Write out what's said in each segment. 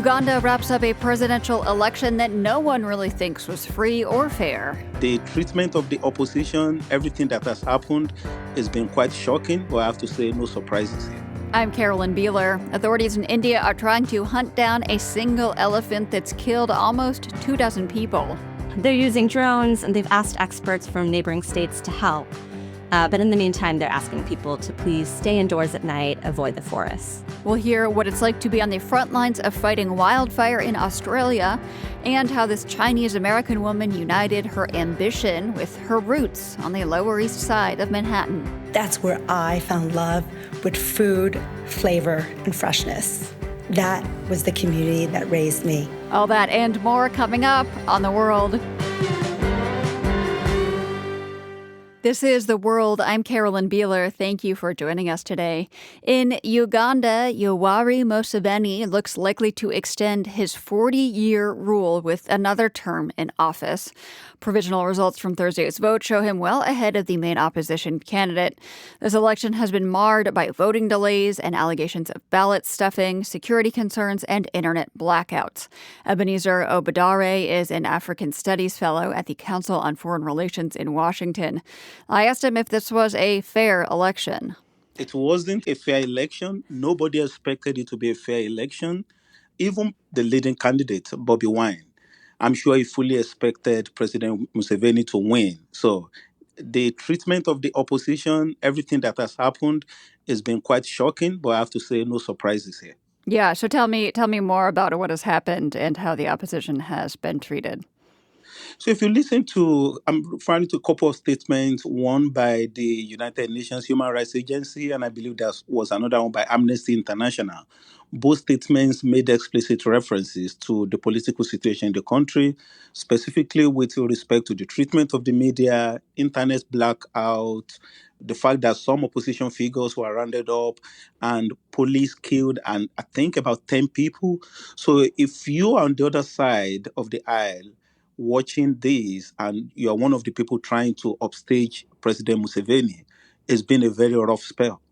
Uganda wraps up a presidential election that no one really thinks was free or fair. The treatment of the opposition, everything that has happened, has been quite shocking, but I have to say, no surprises here. I'm Carolyn Beeler. Authorities in India are trying to hunt down a single elephant that's killed almost 24 people. They're using drones, and they've asked experts from neighboring states to help. But in the meantime, they're asking people to please stay indoors at night, avoid the forests. We'll hear what it's like to be on the front lines of fighting wildfire in Australia, and how this Chinese-American woman united her ambition with her roots on the Lower East Side of Manhattan. That's where I found love with food, flavor, and freshness. That was the community that raised me. All that and more coming up on The World. This is The World. I'm Carolyn Beeler. Thank you for joining us today. In Uganda, Yoweri Museveni looks likely to extend his 40-year rule with another term in office. Provisional results from Thursday's vote show him well ahead of the main opposition candidate. This election has been marred by voting delays and allegations of ballot stuffing, security concerns, and internet blackouts. Ebenezer Obadare is an African Studies Fellow at the Council on Foreign Relations in Washington. I asked him if this was a fair election. It wasn't a fair election. Nobody expected it to be a fair election. Even the leading candidate, Bobby Wine, I'm sure he fully expected President Museveni to win. So the treatment of the opposition, everything that has happened, has been quite shocking, but I have to say no surprises here. Yeah, so tell me more about what has happened and how the opposition has been treated. So if you listen to, I'm referring to a couple of statements, one by the United Nations Human Rights Agency, and I believe there was another one by Amnesty International. Both statements made explicit references to the political situation in the country, specifically with respect to the treatment of the media, internet blackout, the fact that some opposition figures were rounded up and police killed, and I think about 10 people. So if you are on the other side of the aisle, watching this, and you're one of the people trying to upstage President Museveni, it's been a very rough spell.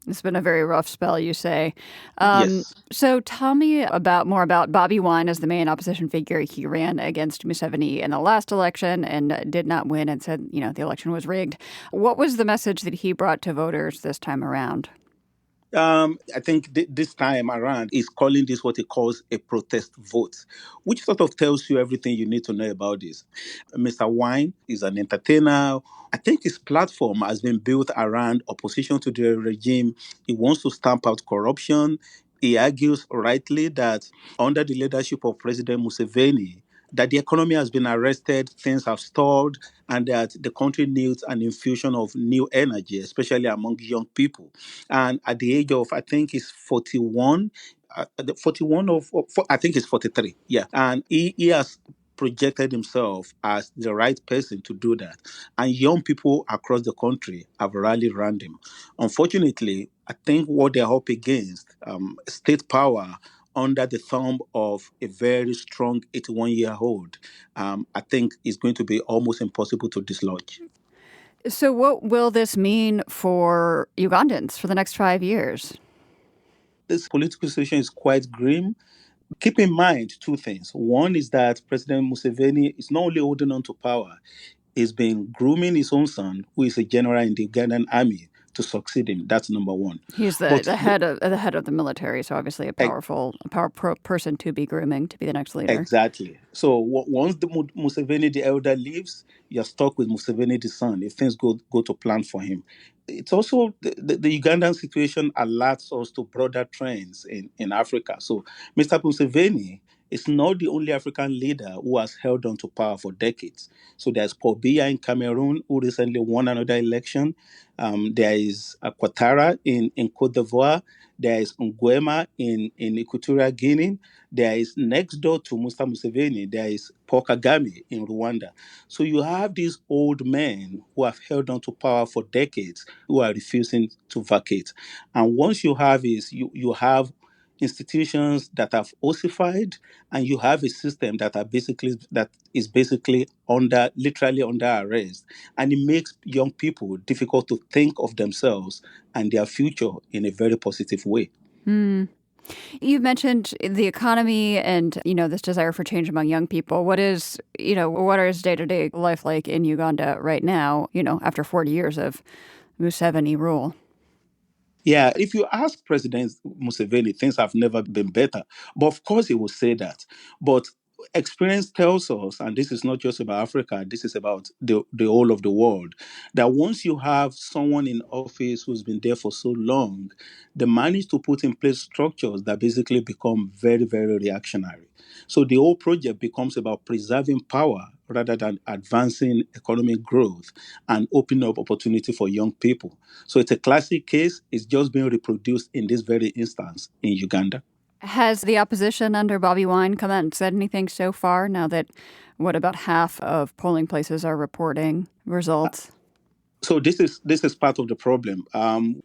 It's been a very rough spell, you say. Yes. So tell me more about Bobby Wine as the main opposition figure. He ran against Museveni in the last election and did not win and said, the election was rigged. What was the message that he brought to voters this time around? I think this time around, he's calling this what he calls a protest vote, which sort of tells you everything you need to know about this. Mr. Wine is an entertainer. I think his platform has been built around opposition to the regime. He wants to stamp out corruption. He argues rightly that under the leadership of President Museveni, that the economy has been arrested, things have stalled, and that the country needs an infusion of new energy, especially among young people. And at the age of, I think he's 41, I think he's 43, yeah. And he has projected himself as the right person to do that. And young people across the country have rallied around him. Unfortunately, I think what they're up against, state power, under the thumb of a very strong 81-year-old, I think is going to be almost impossible to dislodge. So what will this mean for Ugandans for the next 5 years? This political situation is quite grim. Keep in mind two things. One is that President Museveni is not only holding on to power, he's been grooming his own son, who is a general in the Ugandan army, to succeed him. That's number one. He's the head of the military, so obviously a powerful person to be grooming to be the next leader. Exactly. So once the Museveni the elder leaves, you're stuck with Museveni the son if things go to plan for him. It's also the Ugandan situation alerts us to broader trends in Africa. So Mr. Museveni is not the only African leader who has held on to power for decades. So there's Paul Biya in Cameroon, who recently won another election. There is Ouattara in Cote d'Ivoire. There is Nguema in Equatorial Guinea. There is next door to Mr. Museveni, there is Paul Kagame in Rwanda. So you have these old men who have held on to power for decades, who are refusing to vacate. And once you have you have institutions that have ossified, and you have a system that is basically literally under arrest, and it makes young people difficult to think of themselves and their future in a very positive way. You've mentioned the economy and, this desire for change among young people. What is day-to-day life like in Uganda right now, after 40 years of Museveni rule? Yeah, if you ask President Museveni, things have never been better. But of course, he will say that. But experience tells us, and this is not just about Africa, this is about the whole of the world, that once you have someone in office who's been there for so long, they manage to put in place structures that basically become very, very reactionary. So the whole project becomes about preserving power rather than advancing economic growth and opening up opportunity for young people. So it's a classic case. It's just being reproduced in this very instance in Uganda. Has the opposition under Bobi Wine come out and said anything so far now that, about half of polling places are reporting results? So this is part of the problem.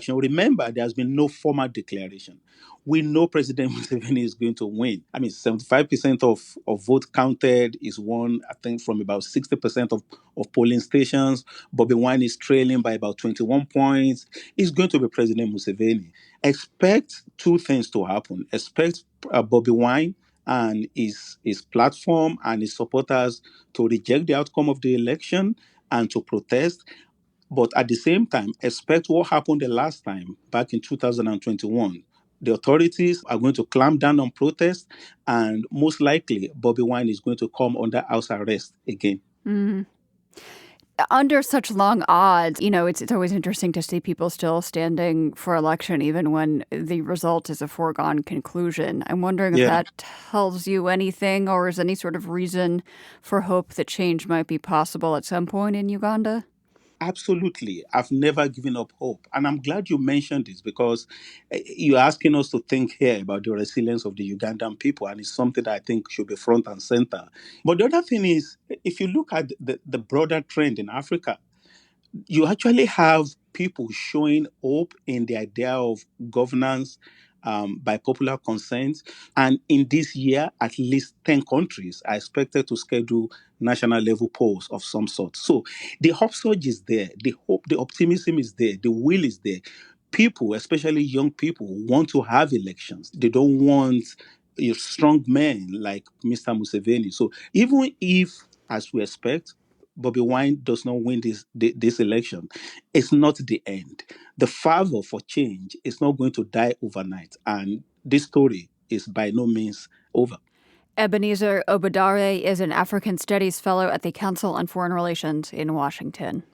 Remember, there has been no formal declaration. We know President Museveni is going to win. 75% of vote counted is won, I think, from about 60% of polling stations. Bobi Wine is trailing by about 21 points. It's going to be President Museveni. Expect two things to happen. Expect Bobi Wine and his platform and his supporters to reject the outcome of the election and to protest. But at the same time, expect what happened the last time, back in 2021. The authorities are going to clamp down on protests, and most likely, Bobi Wine is going to come under house arrest again. Mm-hmm. Under such long odds, it's always interesting to see people still standing for election, even when the result is a foregone conclusion. I'm wondering if that tells you anything, or is any sort of reason for hope that change might be possible at some point in Uganda? Absolutely. I've never given up hope. And I'm glad you mentioned this because you're asking us to think here about the resilience of the Ugandan people. And it's something that I think should be front and center. But the other thing is, if you look at the broader trend in Africa, you actually have people showing hope in the idea of governance by popular consent. And in this year, at least 10 countries are expected to schedule national level polls of some sort. So the upsurge is there, the hope, the optimism is there, the will is there. People, especially young people, want to have elections. They don't want strong men like Mr. Museveni. So even if, as we expect, Bobi Wine does not win this election, it's not the end. The fervor for change is not going to die overnight. And this story is by no means over. Ebenezer Obadare is an African Studies Fellow at the Council on Foreign Relations in Washington.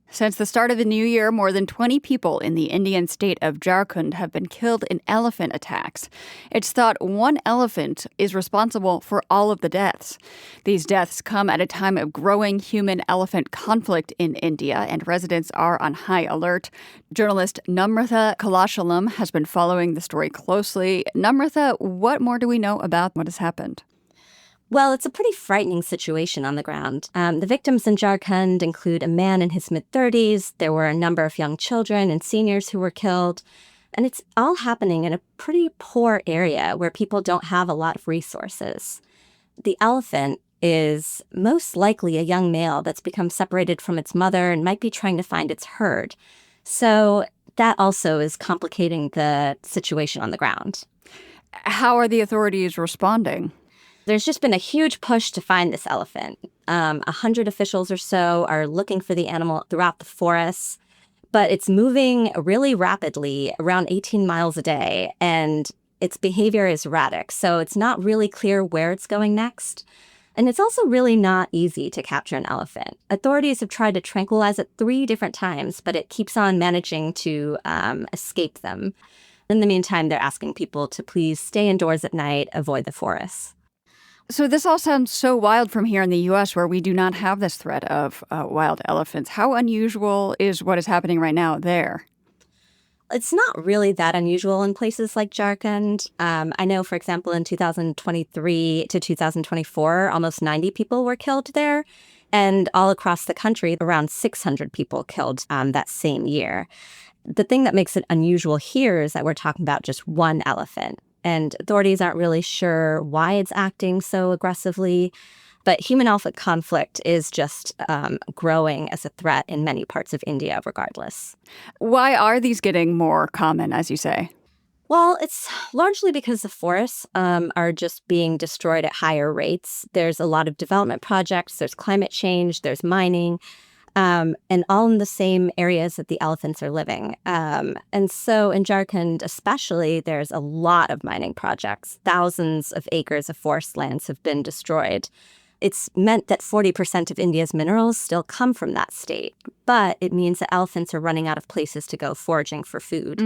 Since the start of the new year, more than 20 people in the Indian state of Jharkhand have been killed in elephant attacks. It's thought one elephant is responsible for all of the deaths. These deaths come at a time of growing human-elephant conflict in India, and residents are on high alert. Journalist Namratha Kalachalam has been following the story closely. Namratha, what more do we know about what has happened? Well, it's a pretty frightening situation on the ground. The victims in Jharkhand include a man in his mid-30s. There were a number of young children and seniors who were killed. And it's all happening in a pretty poor area where people don't have a lot of resources. The elephant is most likely a young male that's become separated from its mother and might be trying to find its herd. So that also is complicating the situation on the ground. How are the authorities responding? There's just been a huge push to find this elephant. 100 officials or so are looking for the animal throughout the forests, but it's moving really rapidly, around 18 miles a day, and its behavior is erratic, so it's not really clear where it's going next. And it's also really not easy to capture an elephant. Authorities have tried to tranquilize it 3 different times, but it keeps on managing to escape them. In the meantime, they're asking people to please stay indoors at night, avoid the forests. So this all sounds so wild from here in the U.S., where we do not have this threat of wild elephants. How unusual is what is happening right now there? It's not really that unusual in places like Jharkhand. I know, for example, in 2023 to 2024, almost 90 people were killed there. And all across the country, around 600 people killed that same year. The thing that makes it unusual here is that we're talking about just one elephant. And authorities aren't really sure why it's acting so aggressively. But human-elephant conflict is just growing as a threat in many parts of India, regardless. Why are these getting more common, as you say? Well, it's largely because the forests are just being destroyed at higher rates. There's a lot of development projects, there's climate change, there's mining, and all in the same areas that the elephants are living. And so in Jharkhand especially, there's a lot of mining projects. Thousands of acres of forest lands have been destroyed. It's meant that 40% of India's minerals still come from that state, but it means that elephants are running out of places to go foraging for food.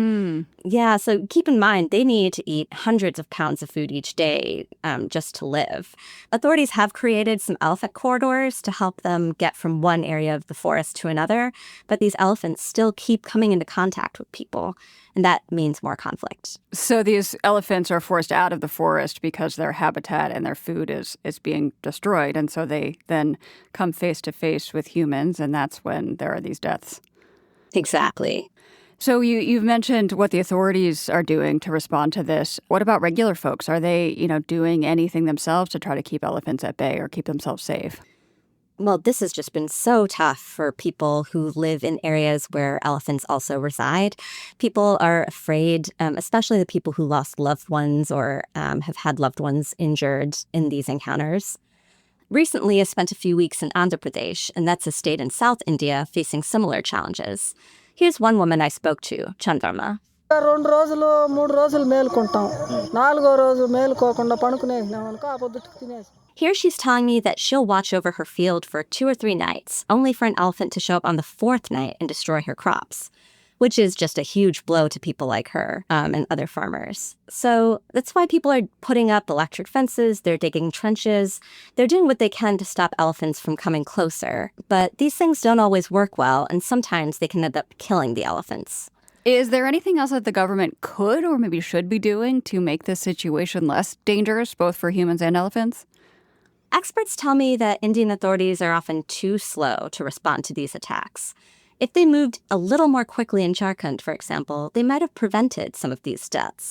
Yeah, so keep in mind, they need to eat hundreds of pounds of food each day just to live. Authorities have created some elephant corridors to help them get from one area of the forest to another, but these elephants still keep coming into contact with people, and that means more conflict. So these elephants are forced out of the forest because their habitat and their food is being destroyed, and so they then come face to face with humans, and that's when there are these deaths. Exactly. So you've mentioned what the authorities are doing to respond to this. What about regular folks? Are they, doing anything themselves to try to keep elephants at bay or keep themselves safe? Well, this has just been so tough for people who live in areas where elephants also reside. People are afraid, especially the people who lost loved ones or have had loved ones injured in these encounters. Recently, I spent a few weeks in Andhra Pradesh, and that's a state in South India facing similar challenges. Here's one woman I spoke to, Chandvarma. 2 రోజులు 3 రోజులు మేలుకుంటాం 4వ రోజు మేలుకోకుండా పడుకునేసినామనుకో ఆ పొద్దుటికి తినేసి. Here she's telling me that she'll watch over her field for 2 or 3 nights, only for an elephant to show up on the 4th night and destroy her crops, which is just a huge blow to people like her and other farmers. So that's why people are putting up electric fences, they're digging trenches, they're doing what they can to stop elephants from coming closer. But these things don't always work well, and sometimes they can end up killing the elephants. Is there anything else that the government could or maybe should be doing to make this situation less dangerous, both for humans and elephants? Experts tell me that Indian authorities are often too slow to respond to these attacks. If they moved a little more quickly in Jharkhand, for example, they might have prevented some of these deaths.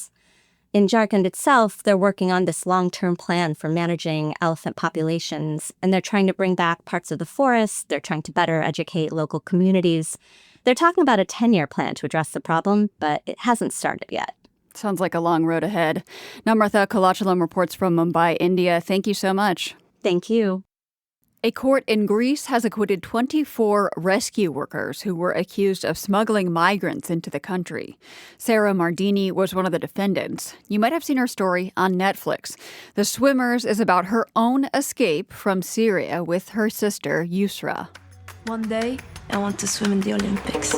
In Jharkhand itself, they're working on this long-term plan for managing elephant populations, and they're trying to bring back parts of the forest. They're trying to better educate local communities. They're talking about a 10-year plan to address the problem, but it hasn't started yet. Sounds like a long road ahead. Namratha Kalachalam reports from Mumbai, India. Thank you so much. Thank you. A court in Greece has acquitted 24 rescue workers who were accused of smuggling migrants into the country. Sara Mardini was one of the defendants. You might have seen her story on Netflix. The Swimmers is about her own escape from Syria with her sister, Yusra. One day, I want to swim in the Olympics.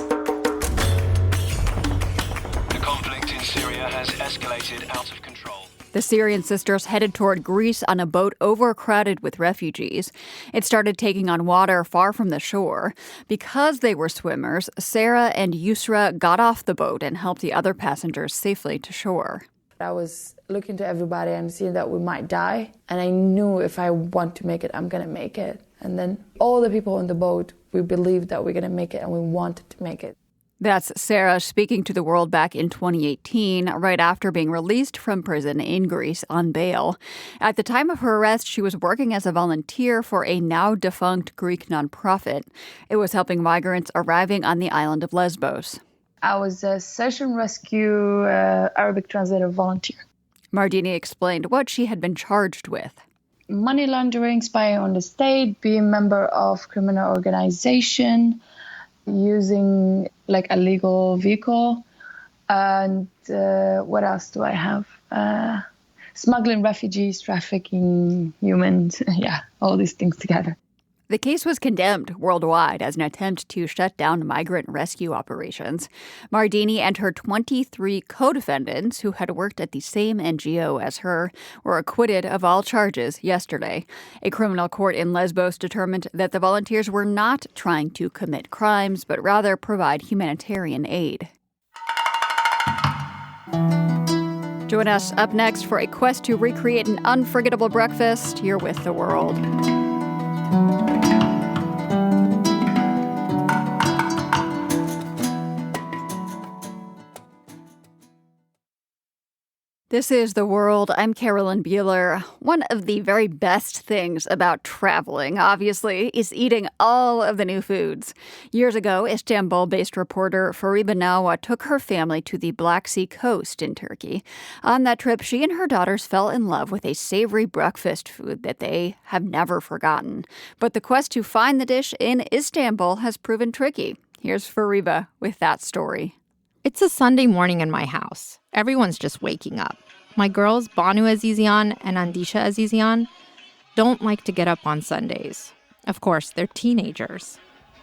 The conflict in Syria has escalated out of control. The Syrian sisters headed toward Greece on a boat overcrowded with refugees. It started taking on water far from the shore. Because they were swimmers, Sarah and Yusra got off the boat and helped the other passengers safely to shore. I was looking to everybody and seeing that we might die. And I knew if I want to make it, I'm going to make it. And then all the people on the boat, we believed that we're going to make it and we wanted to make it. That's Sarah speaking to the world back in 2018, right after being released from prison in Greece on bail. At the time of her arrest, she was working as a volunteer for a now-defunct Greek nonprofit. It was helping migrants arriving on the island of Lesbos. I was a search and rescue Arabic translator volunteer. Mardini explained what she had been charged with. Money laundering, spying on the state, being a member of criminal organization, using like a legal vehicle, and what else do I have? Smuggling refugees, trafficking humans, yeah, all these things together. The case was condemned worldwide as an attempt to shut down migrant rescue operations. Mardini and her 23 co-defendants, who had worked at the same NGO as her, were acquitted of all charges yesterday. A criminal court in Lesbos determined that the volunteers were not trying to commit crimes, but rather provide humanitarian aid. Join us up next for a quest to recreate an unforgettable breakfast. You're with The World. This is The World. I'm Carolyn Buehler. One of the very best things about traveling, obviously, is eating all of the new foods. Years ago, Istanbul-based reporter Fariba Nawa took her family to the Black Sea coast in Turkey. On that trip, she and her daughters fell in love with a savory breakfast food that they have never forgotten. But the quest to find the dish in Istanbul has proven tricky. Here's Fariba with that story. It's a Sunday morning in my house. Everyone's just waking up. My girls, Banu Azizian and Andisha Azizian, don't like to get up on Sundays. Of course, they're teenagers.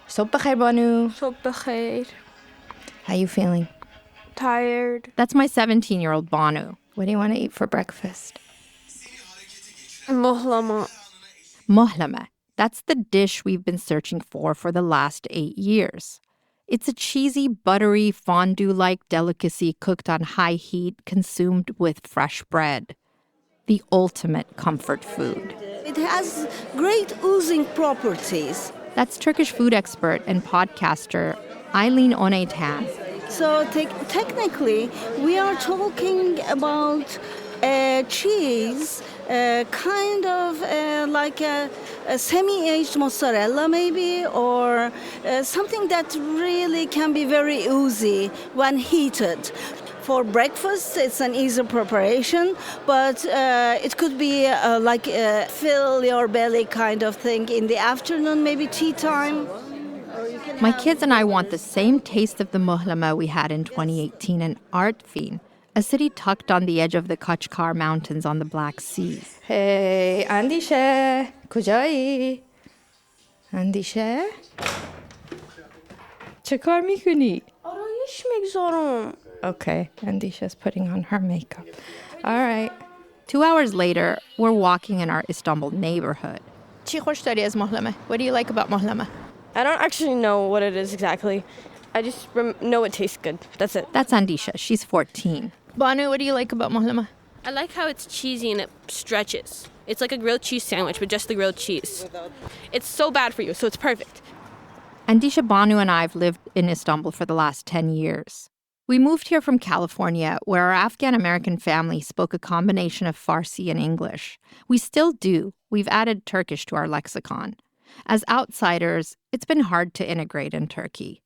Sob bakhair, Banu. Sob bakhair. How you feeling? Tired. That's my 17-year-old Banu. What do you want to eat for breakfast? Mıhlama. Mıhlama. That's the dish we've been searching for the last 8 years. It's a cheesy, buttery, fondue-like delicacy cooked on high heat, consumed with fresh bread. The ultimate comfort food. It has great oozing properties. That's Turkish food expert and podcaster Eileen Oneytan. So technically, we are talking about cheese, kind of like a semi-aged mozzarella maybe, or something that really can be very oozy when heated. For breakfast, it's an easy preparation, but it could be like a fill your belly kind of thing in the afternoon, maybe tea time. My kids and I want the same taste of the mıhlama we had in 2018 in Artvin, a city tucked on the edge of the Kachkar Mountains on the Black Sea. Hey, Andisha, kujai? Andisha? چه کار میکنی؟ آرایش میگذارم. Okay, Andisha's putting on her makeup. All right. 2 hours later, we're walking in our Istanbul neighborhood. چی خوش داری از مıhlama? What do you like about mıhlama? I don't actually know what it is exactly. I just know it tastes good. That's it. That's Andisha. She's 14. Banu, what do you like about mıhlama? I like how it's cheesy and it stretches. It's like a grilled cheese sandwich, but just the grilled cheese. It's so bad for you, so it's perfect. Andisha, Banu, and I have lived in Istanbul for the last 10 years. We moved here from California, where our Afghan-American family spoke a combination of Farsi and English. We still do. We've added Turkish to our lexicon. As outsiders, it's been hard to integrate in Turkey.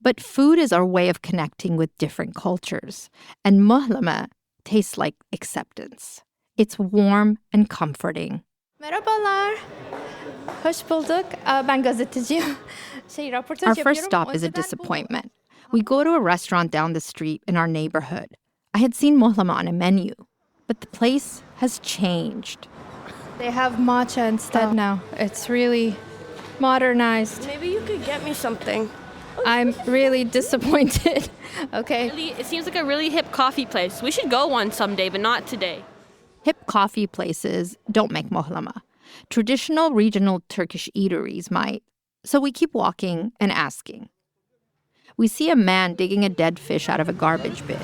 But food is our way of connecting with different cultures. And mıhlama tastes like acceptance. It's warm and comforting. Merhabalar. Hoş bulduk. Ben gazeteciyim. Our first stop is a disappointment. We go to a restaurant down the street in our neighborhood. I had seen mıhlama on a menu, but the place has changed. They have matcha instead now. It's really modernized. Maybe you could get me something. I'm really disappointed. Okay. Really, it seems like a really hip coffee place. We should go one someday, but not today. Hip coffee places don't make mıhlama. Traditional regional Turkish eateries might. So we keep walking and asking. We see a man digging a dead fish out of a garbage bin.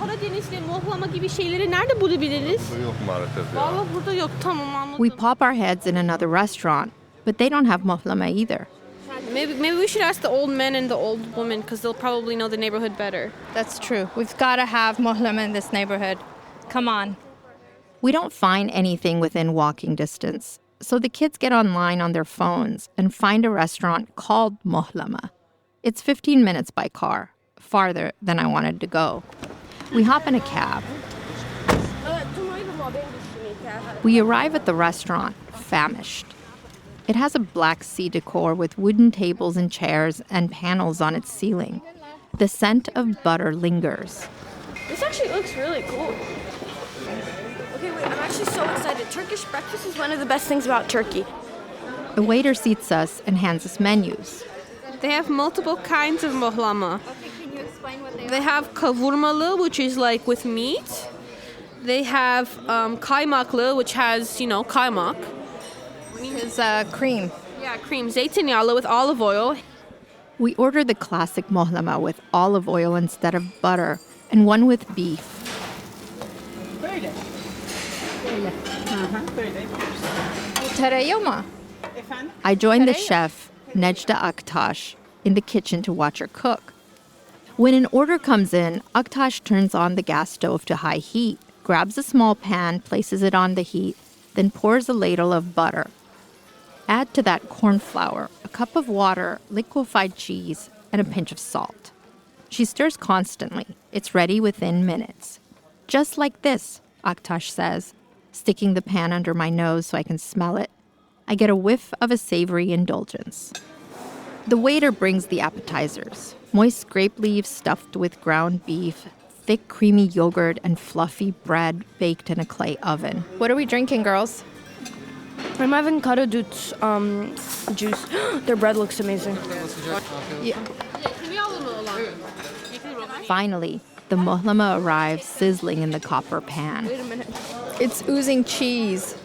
We pop our heads in another restaurant, but they don't have mıhlama either. Maybe we should ask the old men and the old women, because they'll probably know the neighborhood better. That's true. We've got to have mıhlama in this neighborhood. Come on. We don't find anything within walking distance, so the kids get online on their phones and find a restaurant called mıhlama. It's 15 minutes by car, farther than I wanted to go. We hop in a cab. We arrive at the restaurant, famished. It has a Black Sea decor with wooden tables and chairs and panels on its ceiling. The scent of butter lingers. This actually looks really cool. Okay, wait, I'm actually so excited. Turkish breakfast is one of the best things about Turkey. The waiter seats us and hands us menus. They have multiple kinds of mıhlama. Okay, can you explain what They have kavurmalı, which is like with meat. They have kaymaklı, which has, kaymak. Which is cream. Yeah, cream. Zeytinyağlı with olive oil. We order the classic mıhlama with olive oil instead of butter, and one with beef. Tereyağı mı? I join the chef, Necda Aktaş, in the kitchen to watch her cook. When an order comes in, Aktaş turns on the gas stove to high heat, grabs a small pan, places it on the heat, then pours a ladle of butter. Add to that corn flour, a cup of water, liquefied cheese, and a pinch of salt. She stirs constantly. It's ready within minutes. Just like this, Aktash says, sticking the pan under my nose so I can smell it. I get a whiff of a savory indulgence. The waiter brings the appetizers. Moist grape leaves stuffed with ground beef, thick creamy yogurt, and fluffy bread baked in a clay oven. What are we drinking, girls? I'm having karadut juice. Their bread looks amazing. Yeah. Finally, the mıhlama arrives sizzling in the copper pan. Wait a minute. It's oozing cheese.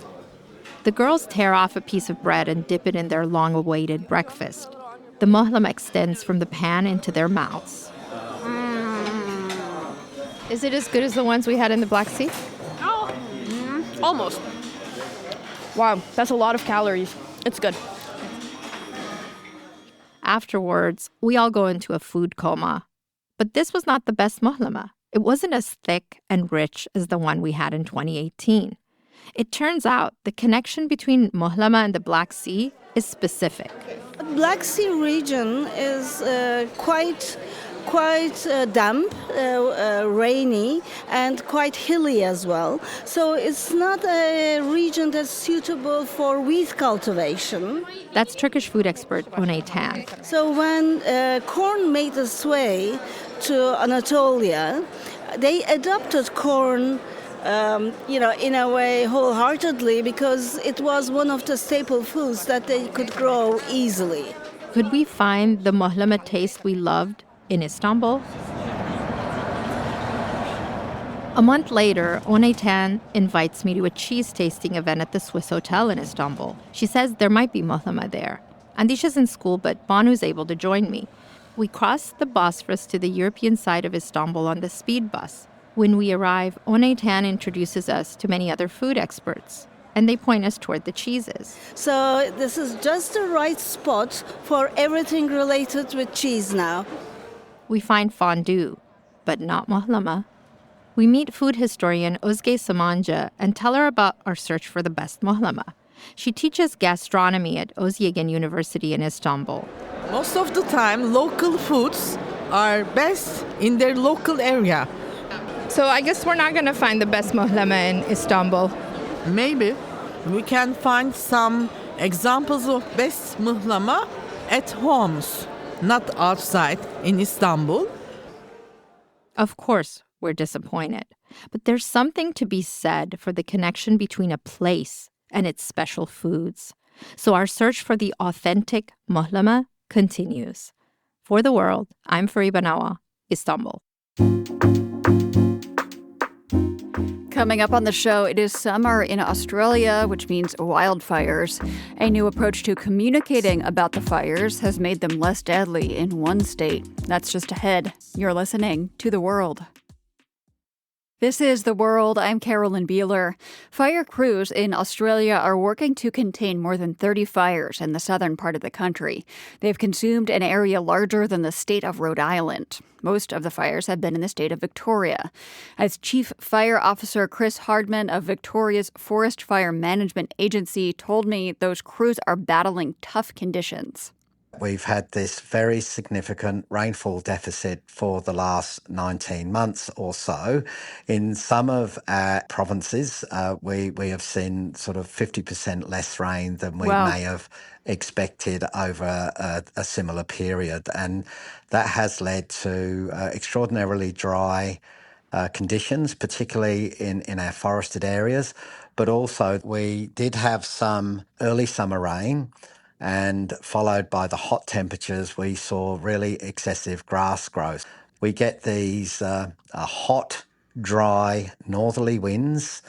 The girls tear off a piece of bread and dip it in their long-awaited breakfast. The mıhlama extends from the pan into their mouths. Is it as good as the ones we had in the Black Sea? Almost. Wow, that's a lot of calories. It's good. Afterwards, we all go into a food coma. But this was not the best mıhlama. It wasn't as thick and rich as the one we had in 2018. It turns out the connection between mıhlama and the Black Sea is specific. The Black Sea region is quite damp, rainy, and quite hilly as well. So it's not a region that's suitable for wheat cultivation. That's Turkish food expert Unay Tan. So when corn made its way to Anatolia, they adopted corn in a way wholeheartedly because it was one of the staple foods that they could grow easily. Could we find the mıhlama taste we loved in Istanbul? A month later, Unay Tan invites me to a cheese tasting event at the Swiss Hotel in Istanbul. She says there might be mıhlama there. Andisha's in school, but Banu's able to join me. We cross the Bosphorus to the European side of Istanbul on the speed bus. When we arrive, Unay Tan introduces us to many other food experts, and they point us toward the cheeses. So this is just the right spot for everything related with cheese now. We find fondue, but not mıhlama. We meet food historian Özge Samanca and tell her about our search for the best mıhlama. She teaches gastronomy at Özyeğin University in Istanbul. Most of the time, local foods are best in their local area. So I guess we're not going to find the best mıhlama in Istanbul. Maybe we can find some examples of best mıhlama at homes, not outside in Istanbul. Of course, we're disappointed. But there's something to be said for the connection between a place and its special foods. So our search for the authentic mıhlama continues. For The World, I'm Fariba Nawa, Istanbul. Coming up on the show, it is summer in Australia, which means wildfires. A new approach to communicating about the fires has made them less deadly in one state. That's just ahead. You're listening to The World. This is The World. I'm Carolyn Beeler. Fire crews in Australia are working to contain more than 30 fires in the southern part of the country. They've consumed an area larger than the state of Rhode Island. Most of the fires have been in the state of Victoria. As Chief Fire Officer Chris Hardman of Victoria's Forest Fire Management Agency told me, those crews are battling tough conditions. We've had this very significant rainfall deficit for the last 19 months or so. In some of our provinces, we have seen sort of 50% less rain than we may have expected over a similar period. And that has led to extraordinarily dry conditions, particularly in our forested areas. But also we did have some early summer rain, and followed by the hot temperatures, we saw really excessive grass growth. We get these hot, dry, northerly winds,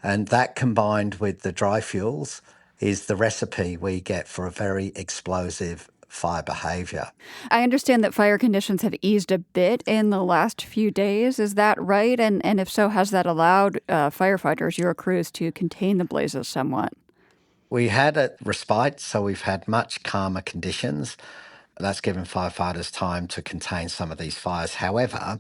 and that combined with the dry fuels is the recipe we get for a very explosive fire behaviour. I understand that fire conditions have eased a bit in the last few days. Is that right? And if so, has that allowed firefighters, your crews, to contain the blazes somewhat? We had a respite, so we've had much calmer conditions. That's given firefighters time to contain some of these fires. However,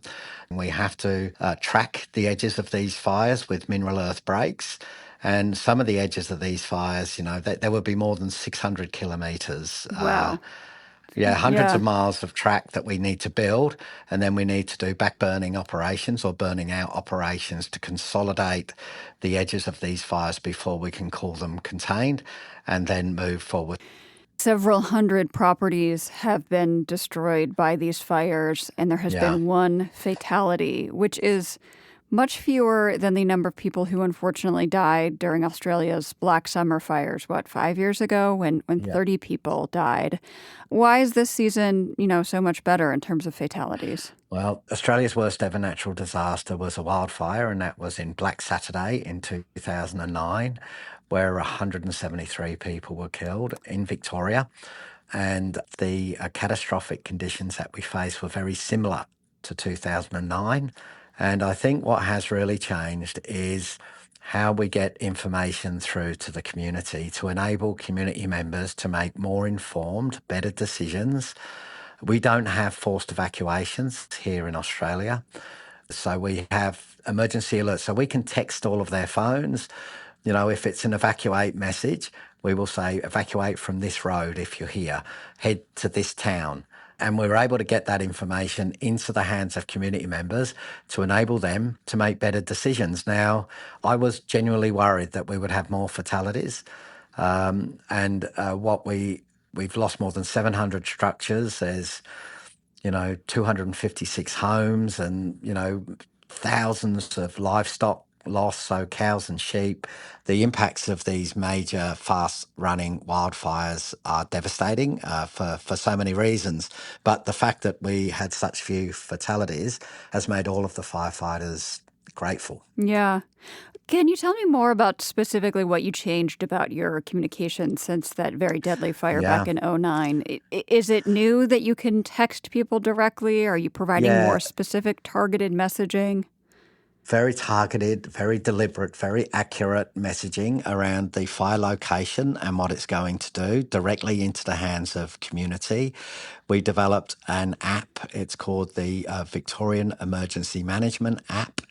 we have to track the edges of these fires with mineral earth brakes. And some of the edges of these fires, there would be more than 600 kilometres. Wow. Hundreds of miles of track that we need to build, and then we need to do backburning operations or burning out operations to consolidate the edges of these fires before we can call them contained and then move forward. Several hundred properties have been destroyed by these fires, and there has been one fatality, which is much fewer than the number of people who unfortunately died during Australia's Black Summer fires, 5 years ago when 30 people died. Why is this season, so much better in terms of fatalities? Well, Australia's worst ever natural disaster was a wildfire, and that was in Black Saturday in 2009, where 173 people were killed in Victoria. And the catastrophic conditions that we faced were very similar to 2009. And I think what has really changed is how we get information through to the community to enable community members to make more informed, better decisions. We don't have forced evacuations here in Australia. So we have emergency alerts. So we can text all of their phones. If it's an evacuate message, we will say, evacuate from this road if you're here, head to this town. And we were able to get that information into the hands of community members to enable them to make better decisions. Now, I was genuinely worried that we would have more fatalities. We've lost more than 700 structures. There's, 256 homes and, thousands of livestock loss, so cows and sheep. The impacts of these major fast-running wildfires are devastating for so many reasons. But the fact that we had such few fatalities has made all of the firefighters grateful. Yeah. Can you tell me more about specifically what you changed about your communication since that very deadly fire back in 2009? Is it new that you can text people directly? Are you providing more specific targeted messaging? Very targeted, very deliberate, very accurate messaging around the fire location and what it's going to do directly into the hands of community. We developed an app. It's called the Victorian Emergency Management app.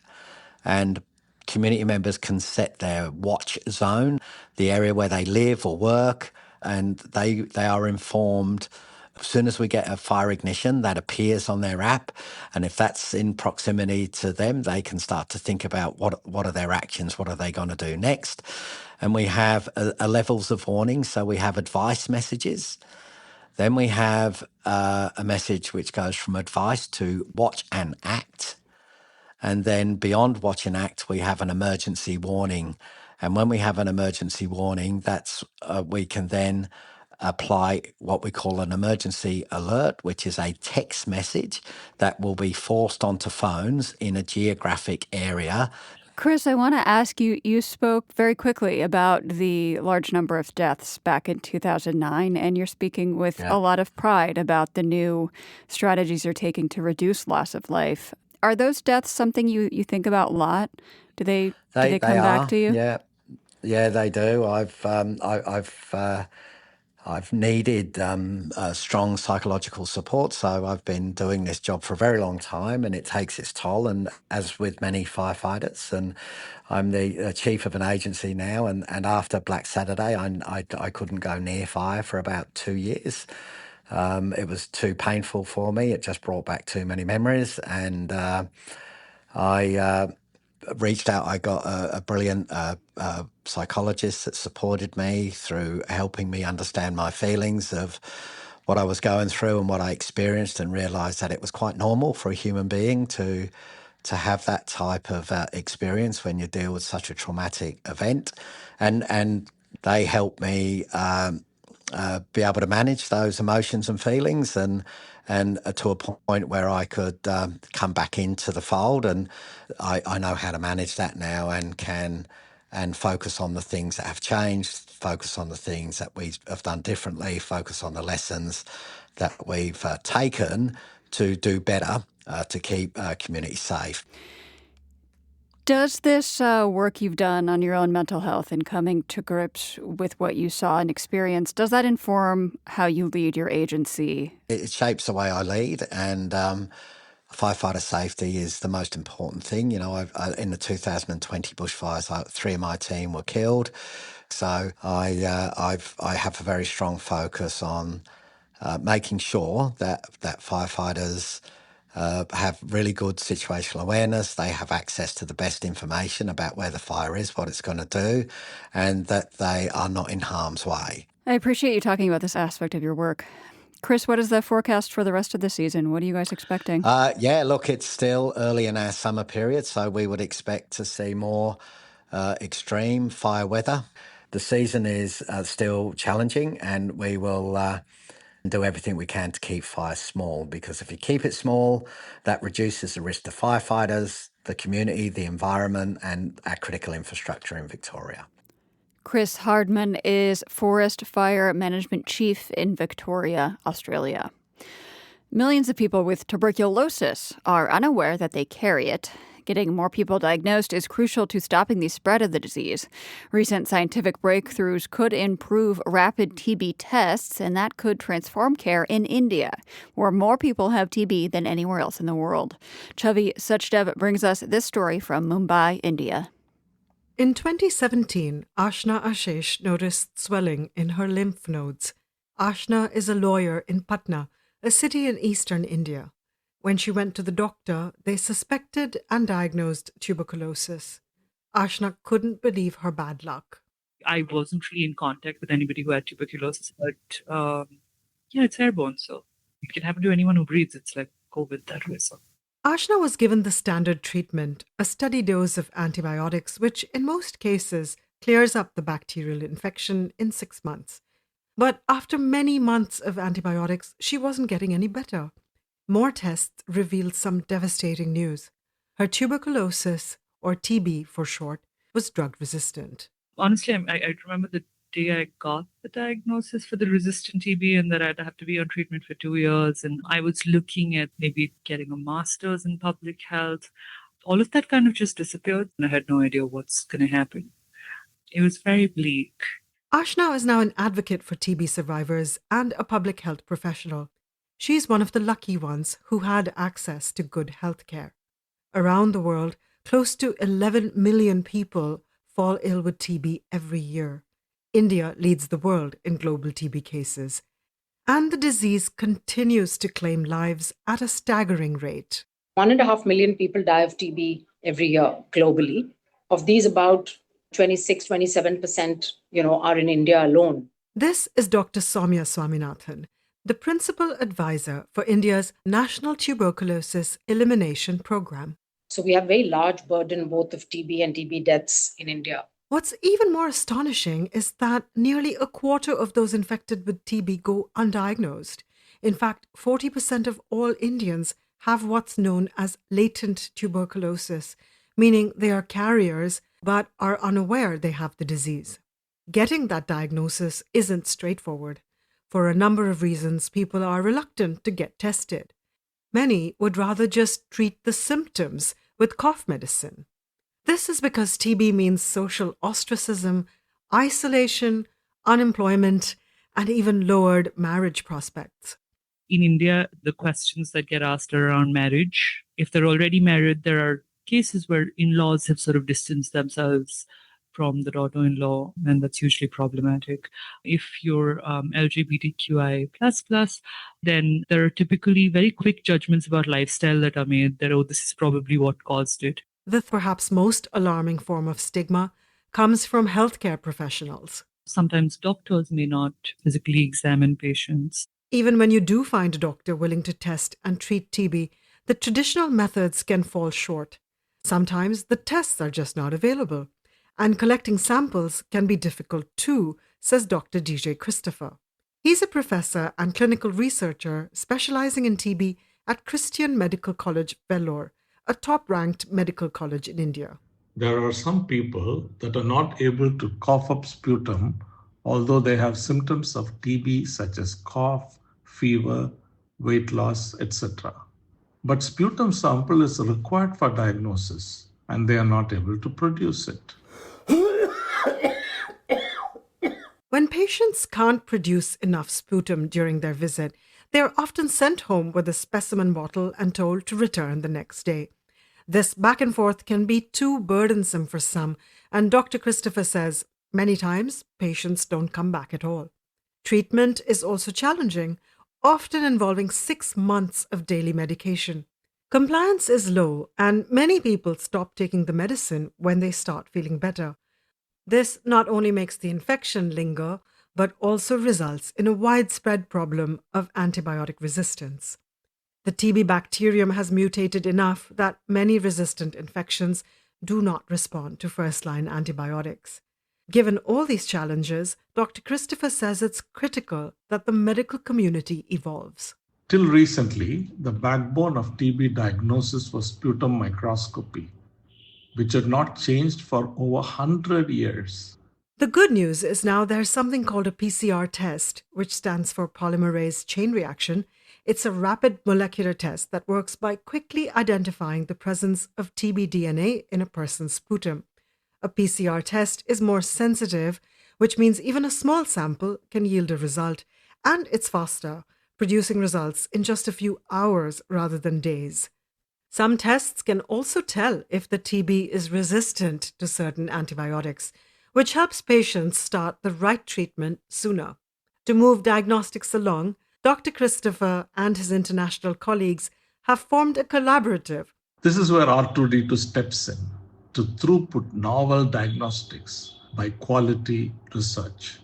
And community members can set their watch zone, the area where they live or work, and they are informed. As soon as we get a fire ignition, that appears on their app. And if that's in proximity to them, they can start to think about what are their actions, what are they going to do next. And we have a levels of warning. So we have advice messages. Then we have a message which goes from advice to watch and act. And then beyond watch and act, we have an emergency warning. And when we have an emergency warning, that's we can then apply what we call an emergency alert, which is a text message that will be forced onto phones in a geographic area. Chris, I want to ask you, you spoke very quickly about the large number of deaths back in 2009, and you're speaking with a lot of pride about the new strategies you're taking to reduce loss of life. Are those deaths something you think about a lot? Do they come back to you? Yeah, they do. I've needed strong psychological support, so I've been doing this job for a very long time, and it takes its toll. And as with many firefighters, and I'm the chief of an agency now, and after Black Saturday, I couldn't go near fire for about 2 years. It was too painful for me. It just brought back too many memories, and I reached out. I got a brilliant psychologist that supported me through helping me understand my feelings of what I was going through and what I experienced, and realised that it was quite normal for a human being to have that type of experience when you deal with such a traumatic event. And they helped me be able to manage those emotions and feelings, and to a point where I could come back into the fold, and I know how to manage that now, and can focus on the things that have changed, focus on the things that we have done differently, focus on the lessons that we've taken to do better to keep communities safe. Does this work you've done on your own mental health and coming to grips with what you saw and experienced, does that inform how you lead your agency? It shapes the way I lead, and firefighter safety is the most important thing. You know, in the 2020 bushfires, 3 of my team were killed. So I have a very strong focus on making sure that firefighters have really good situational awareness, they have access to the best information about where the fire is, what it's going to do, and that they are not in harm's way. I appreciate you talking about this aspect of your work. Chris, what is the forecast for the rest of the season? What are you guys expecting? Look, it's still early in our summer period, so we would expect to see more extreme fire weather. The season is still challenging, and we will do everything we can to keep fires small, because if you keep it small, that reduces the risk to firefighters, the community, the environment, and our critical infrastructure in Victoria. Chris Hardman is Forest Fire Management Chief in Victoria, Australia. Millions of people with tuberculosis are unaware that they carry it. Getting more people diagnosed is crucial to stopping the spread of the disease. Recent scientific breakthroughs could improve rapid TB tests, and that could transform care in India, where more people have TB than anywhere else in the world. Chavi Sachdev brings us this story from Mumbai, India. In 2017, Ashna Ashish noticed swelling in her lymph nodes. Ashna is a lawyer in Patna, a city in eastern India. When she went to the doctor, they suspected and diagnosed tuberculosis. Ashna couldn't believe her bad luck. I wasn't really in contact with anybody who had tuberculosis, but it's airborne, so it can happen to anyone who breathes. It's like COVID that way. So Ashna was given the standard treatment, a steady dose of antibiotics, which in most cases clears up the bacterial infection in 6 months. But after many months of antibiotics, she wasn't getting any better. More tests revealed some devastating news. Her tuberculosis, or TB for short, was drug-resistant. Honestly, I remember the day I got the diagnosis for the resistant TB and that I'd have to be on treatment for 2 years. And I was looking at maybe getting a master's in public health. All of that kind of just disappeared, and I had no idea what's going to happen. It was very bleak. Ashna is now an advocate for TB survivors and a public health professional. She's one of the lucky ones who had access to good health care. Around the world, close to 11 million people fall ill with TB every year. India leads the world in global TB cases. And the disease continues to claim lives at a staggering rate. 1.5 million people die of TB every year globally. Of these, about 26-27%, are in India alone. This is Dr. Soumya Swaminathan, the principal advisor for India's National Tuberculosis Elimination Program. So we have a very large burden both of TB and TB deaths in India. What's even more astonishing is that nearly a quarter of those infected with TB go undiagnosed. In fact, 40% of all Indians have what's known as latent tuberculosis, meaning they are carriers but are unaware they have the disease. Getting that diagnosis isn't straightforward. For a number of reasons, people are reluctant to get tested. Many would rather just treat the symptoms with cough medicine. This is because TB means social ostracism, isolation, unemployment, and even lowered marriage prospects. In India, the questions that get asked are around marriage. If they're already married, there are cases where in-laws have sort of distanced themselves from the daughter-in-law, and that's usually problematic. If you're LGBTQI+, then there are typically very quick judgments about lifestyle that are made that, this is probably what caused it. The perhaps most alarming form of stigma comes from healthcare professionals. Sometimes doctors may not physically examine patients. Even when you do find a doctor willing to test and treat TB, the traditional methods can fall short. Sometimes the tests are just not available. And collecting samples can be difficult too, says Dr. DJ Christopher. He's a professor and clinical researcher specializing in TB at Christian Medical College, Vellore, a top-ranked medical college in India. There are some people that are not able to cough up sputum, although they have symptoms of TB such as cough, fever, weight loss, etc. But sputum sample is required for diagnosis, and they are not able to produce it. When patients can't produce enough sputum during their visit, they are often sent home with a specimen bottle and told to return the next day. This back and forth can be too burdensome for some, and Dr. Christopher says many times patients don't come back at all. Treatment is also challenging, often involving 6 months of daily medication. Compliance is low, and many people stop taking the medicine when they start feeling better. This not only makes the infection linger, but also results in a widespread problem of antibiotic resistance. The TB bacterium has mutated enough that many resistant infections do not respond to first-line antibiotics. Given all these challenges, Dr. Christopher says it's critical that the medical community evolves. Till recently, the backbone of TB diagnosis was sputum microscopy, which had not changed for over 100 years. The good news is now there's something called a PCR test, which stands for polymerase chain reaction. It's a rapid molecular test that works by quickly identifying the presence of TB DNA in a person's sputum. A PCR test is more sensitive, which means even a small sample can yield a result, and it's faster, producing results in just a few hours rather than days. Some tests can also tell if the TB is resistant to certain antibiotics, which helps patients start the right treatment sooner. To move diagnostics along, Dr. Christopher and his international colleagues have formed a collaborative. This is where R2D2 steps in to throughput novel diagnostics by quality research.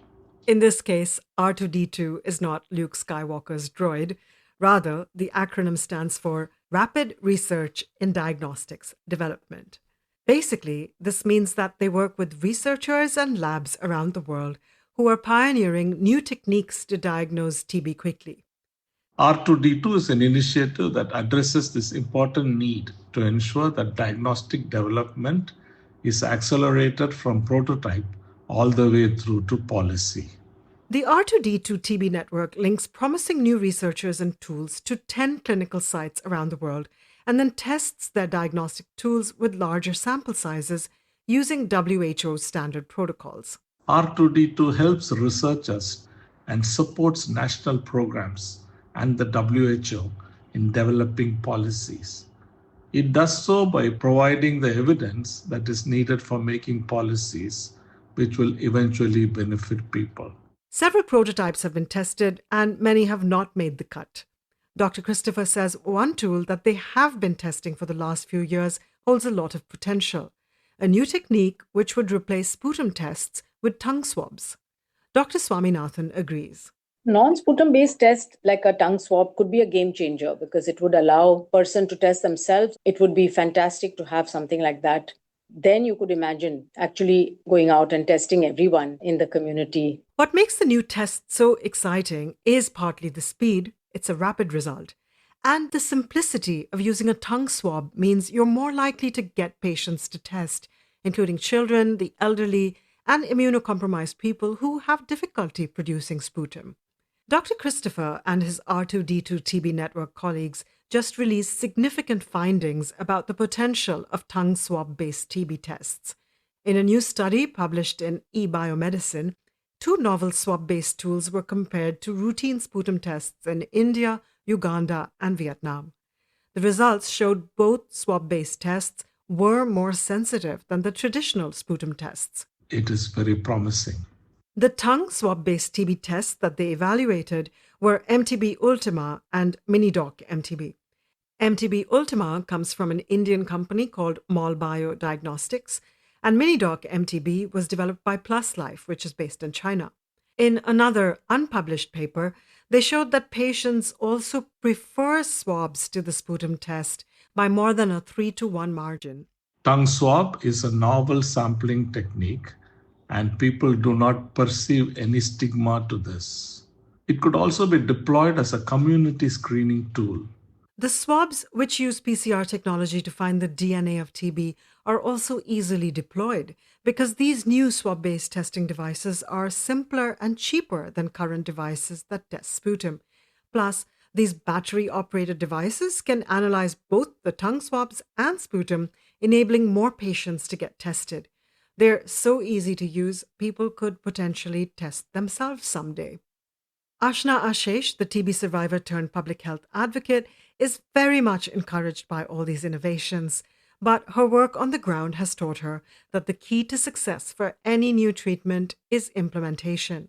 In this case, R2D2 is not Luke Skywalker's droid. Rather, the acronym stands for Rapid Research in Diagnostics Development. Basically, this means that they work with researchers and labs around the world who are pioneering new techniques to diagnose TB quickly. R2D2 is an initiative that addresses this important need to ensure that diagnostic development is accelerated from prototype all the way through to policy. The R2D2 TB network links promising new researchers and tools to 10 clinical sites around the world and then tests their diagnostic tools with larger sample sizes using WHO standard protocols. R2D2 helps researchers and supports national programs and the WHO in developing policies. It does so by providing the evidence that is needed for making policies which will eventually benefit people. Several prototypes have been tested and many have not made the cut. Dr. Christopher says one tool that they have been testing for the last few years holds a lot of potential, a new technique which would replace sputum tests with tongue swabs. Dr. Swaminathan agrees. Non-sputum based test like a tongue swab could be a game changer because it would allow a person to test themselves. It would be fantastic to have something like that. Then you could imagine actually going out and testing everyone in the community. What makes the new test so exciting is partly the speed, it's a rapid result, and the simplicity of using a tongue swab means you're more likely to get patients to test, including children, the elderly, and immunocompromised people who have difficulty producing sputum. Dr. Christopher and his R2D2 TB network colleagues just released significant findings about the potential of tongue swab-based TB tests. In a new study published in eBiomedicine, 2 novel swab-based tools were compared to routine sputum tests in India, Uganda, and Vietnam. The results showed both swab-based tests were more sensitive than the traditional sputum tests. It is very promising. The tongue swab-based TB tests that they evaluated were MTB Ultima and Minidoc MTB. MTB Ultima comes from an Indian company called Mall Bio Diagnostics, and Minidoc MTB was developed by Plus Life, which is based in China. In another unpublished paper, they showed that patients also prefer swabs to the sputum test by more than a 3-to-1 margin. Tongue swab is a novel sampling technique, and people do not perceive any stigma to this. It could also be deployed as a community screening tool. The swabs, which use PCR technology to find the DNA of TB, are also easily deployed because these new swab-based testing devices are simpler and cheaper than current devices that test sputum. Plus, these battery-operated devices can analyze both the tongue swabs and sputum enabling more patients to get tested. They're so easy to use, people could potentially test themselves someday. Ashna Ashish, the TB survivor turned public health advocate, is very much encouraged by all these innovations. But her work on the ground has taught her that the key to success for any new treatment is implementation.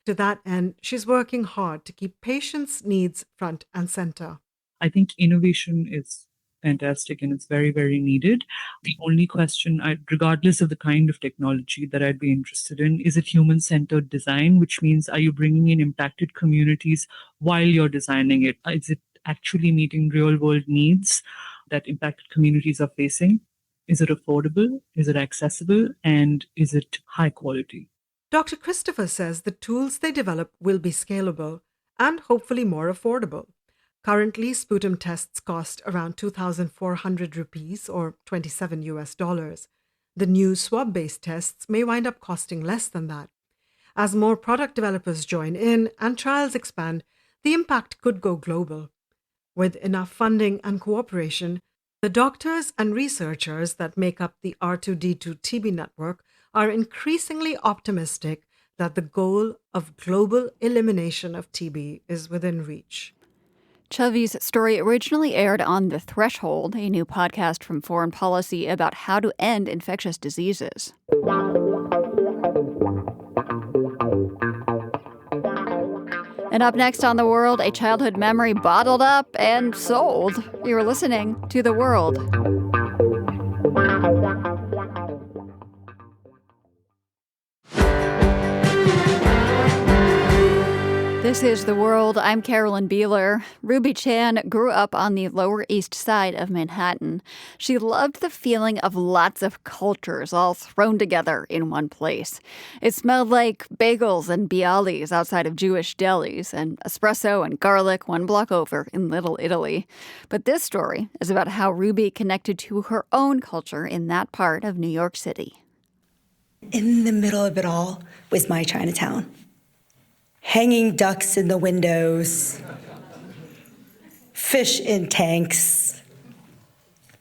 To that end, she's working hard to keep patients' needs front and center. I think innovation is fantastic and it's very, very needed. The only question, regardless of the kind of technology that I'd be interested in, is it human-centered design, which means are you bringing in impacted communities while you're designing it? Is it actually meeting real-world needs that impacted communities are facing? Is it affordable? Is it accessible? And is it high quality? Dr. Christopher says the tools they develop will be scalable and hopefully more affordable. Currently, sputum tests cost around 2,400 rupees or $27 US. The new swab-based tests may wind up costing less than that. As more product developers join in and trials expand, the impact could go global. With enough funding and cooperation, the doctors and researchers that make up the R2D2 TB network are increasingly optimistic that the goal of global elimination of TB is within reach. Chavi's story originally aired on The Threshold, a new podcast from Foreign Policy about how to end infectious diseases. And up next on The World, a childhood memory bottled up and sold. You're listening to The World. This is The World. I'm Carolyn Beeler. Ruby Chan grew up on the Lower East Side of Manhattan. She loved the feeling of lots of cultures all thrown together in one place. It smelled like bagels and bialys outside of Jewish delis and espresso and garlic one block over in Little Italy. But this story is about how Ruby connected to her own culture in that part of New York City. In the middle of it all was my Chinatown. Hanging ducks in the windows, fish in tanks.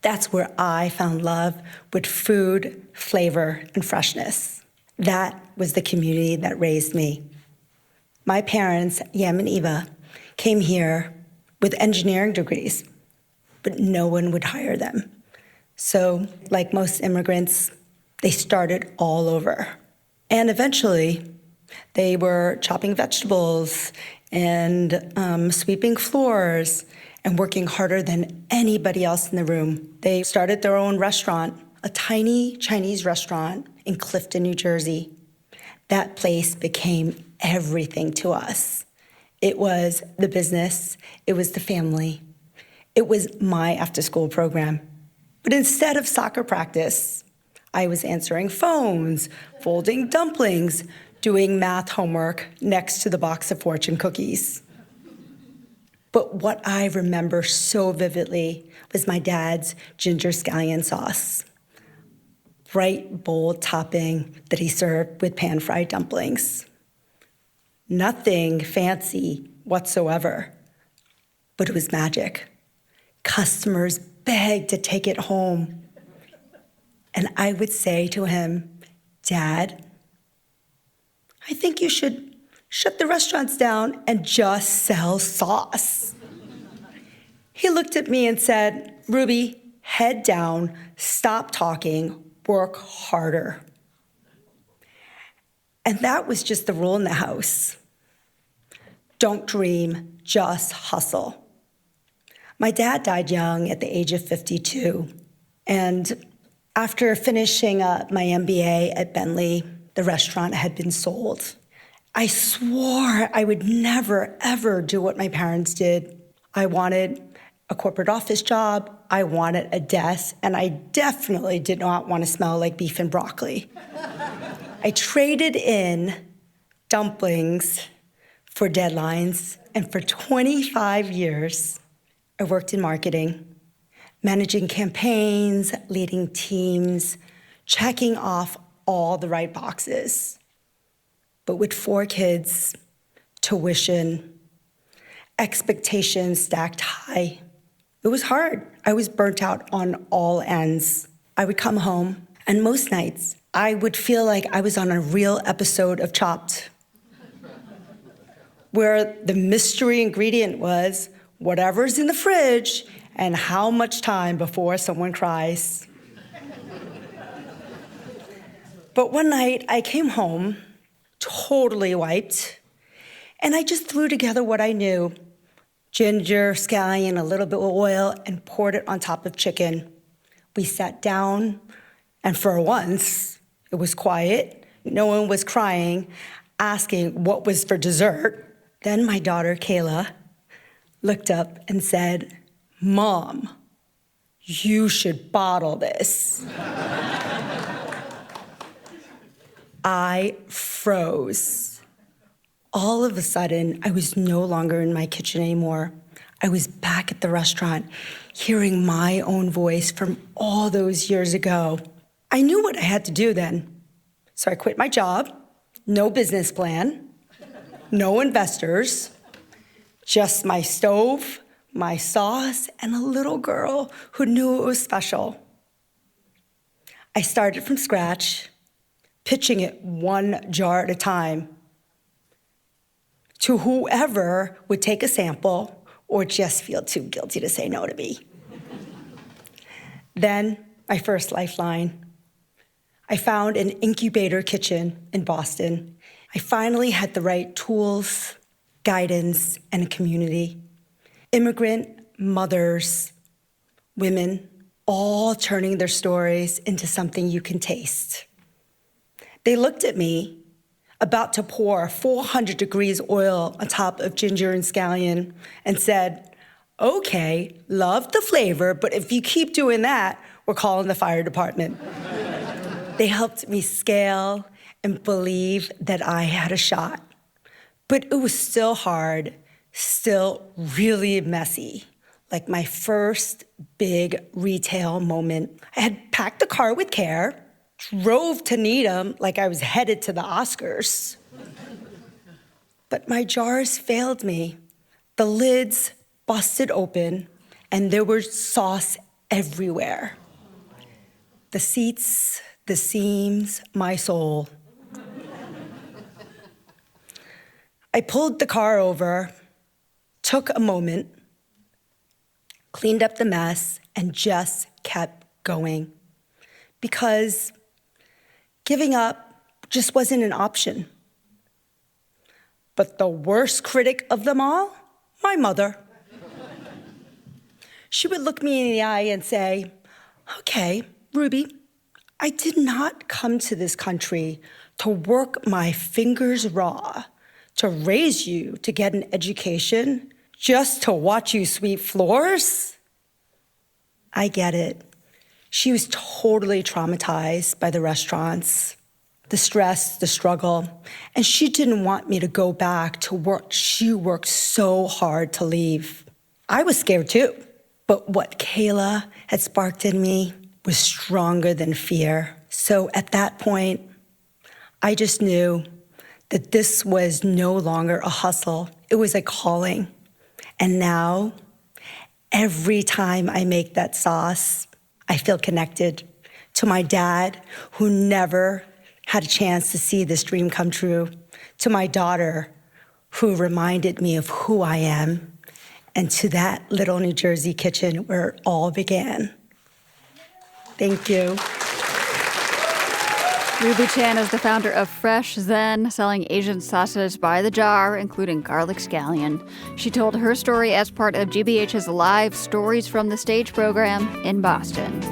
That's where I found love with food, flavor, and freshness. That was the community that raised me. My parents, Yam and Eva, came here with engineering degrees, but no one would hire them. So, like most immigrants, they started all over. And eventually, they were chopping vegetables and sweeping floors and working harder than anybody else in the room. They started their own restaurant, a tiny Chinese restaurant in Clifton, New Jersey. That place became everything to us. It was the business, it was the family, it was my after-school program. But instead of soccer practice, I was answering phones, folding dumplings, doing math homework next to the box of Fortune cookies. But what I remember so vividly was my dad's ginger scallion sauce. Bright, bold topping that he served with pan-fried dumplings. Nothing fancy whatsoever, but it was magic. Customers begged to take it home. And I would say to him, "Dad, I think you should shut the restaurants down and just sell sauce." He looked at me and said, "Ruby, head down, stop talking, work harder." And that was just the rule in the house. Don't dream, just hustle. My dad died young at the age of 52. And after finishing my MBA at Bentley, the restaurant had been sold. I swore I would never, ever do what my parents did. I wanted a corporate office job, I wanted a desk, and I definitely did not want to smell like beef and broccoli. I traded in dumplings for deadlines, and for 25 years, I worked in marketing, managing campaigns, leading teams, checking off all the right boxes. But with 4 kids, tuition, expectations stacked high, it was hard. I was burnt out on all ends. I would come home, and most nights, I would feel like I was on a real episode of Chopped, where the mystery ingredient was whatever's in the fridge and how much time before someone cries. But one night, I came home, totally wiped, and I just threw together what I knew: ginger, scallion, a little bit of oil, and poured it on top of chicken. We sat down, and for once, it was quiet. No one was crying, asking what was for dessert. Then my daughter, Kayla, looked up and said, "Mom, you should bottle this." I froze. All of a sudden, I was no longer in my kitchen anymore. I was back at the restaurant, hearing my own voice from all those years ago. I knew what I had to do then. So I quit my job, no business plan, no investors, just my stove, my sauce, and a little girl who knew it was special. I started from scratch, pitching it one jar at a time to whoever would take a sample or just feel too guilty to say no to me. Then, my first lifeline. I found an incubator kitchen in Boston. I finally had the right tools, guidance, and a community. Immigrant mothers, women, all turning their stories into something you can taste. They looked at me, about to pour 400 degrees oil on top of ginger and scallion, and said, "Okay, love the flavor, but if you keep doing that, we're calling the fire department." They helped me scale and believe that I had a shot. But it was still hard, still really messy, like my first big retail moment. I had packed the car with care, drove to Needham like I was headed to the Oscars. But my jars failed me. The lids busted open, and there was sauce everywhere. The seats, the seams, my soul. I pulled the car over, took a moment, cleaned up the mess, and just kept going. Because giving up just wasn't an option. But the worst critic of them all, my mother. She would look me in the eye and say, "Okay, Ruby, I did not come to this country to work my fingers raw, to raise you to get an education, just to watch you sweep floors." I get it. She was totally traumatized by the restaurants, the stress, the struggle, and she didn't want me to go back to work she worked so hard to leave. I was scared too, but what Kayla had sparked in me was stronger than fear. So at that point, I just knew that this was no longer a hustle. It was a calling. And now, every time I make that sauce, I feel connected to my dad, who never had a chance to see this dream come true, to my daughter, who reminded me of who I am, and to that little New Jersey kitchen where it all began. Thank you. Ruby Chan is the founder of Fresh Zen, selling Asian sauces by the jar, including garlic scallion. She told her story as part of GBH's live Stories from the Stage program in Boston.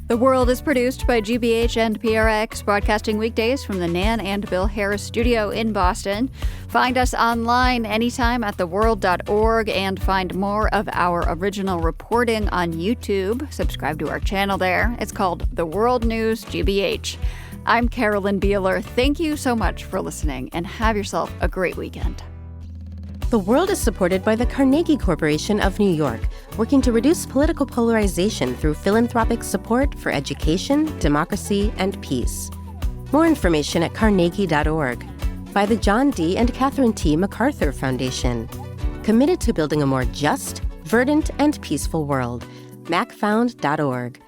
The World is produced by GBH and PRX, broadcasting weekdays from the Nan and Bill Harris studio in Boston. Find us online anytime at theworld.org and find more of our original reporting on YouTube. Subscribe to our channel there. It's called The World News GBH. I'm Carolyn Beeler. Thank you so much for listening, and have yourself a great weekend. The World is supported by the Carnegie Corporation of New York, working to reduce political polarization through philanthropic support for education, democracy, and peace. More information at carnegie.org. By the John D. and Catherine T. MacArthur Foundation. committed to building a more just, verdant, and peaceful world. macfound.org.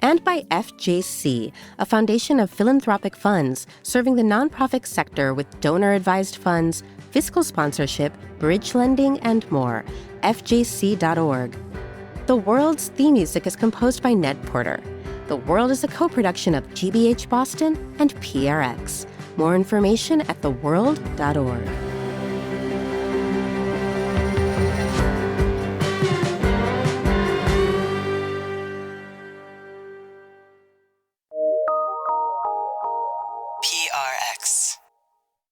And by FJC, a foundation of philanthropic funds serving the nonprofit sector with donor-advised funds, fiscal sponsorship, bridge lending, and more. FJC.org. The World's theme music is composed by Ned Porter. The World is a co-production of GBH Boston and PRX. More information at theworld.org. PRX.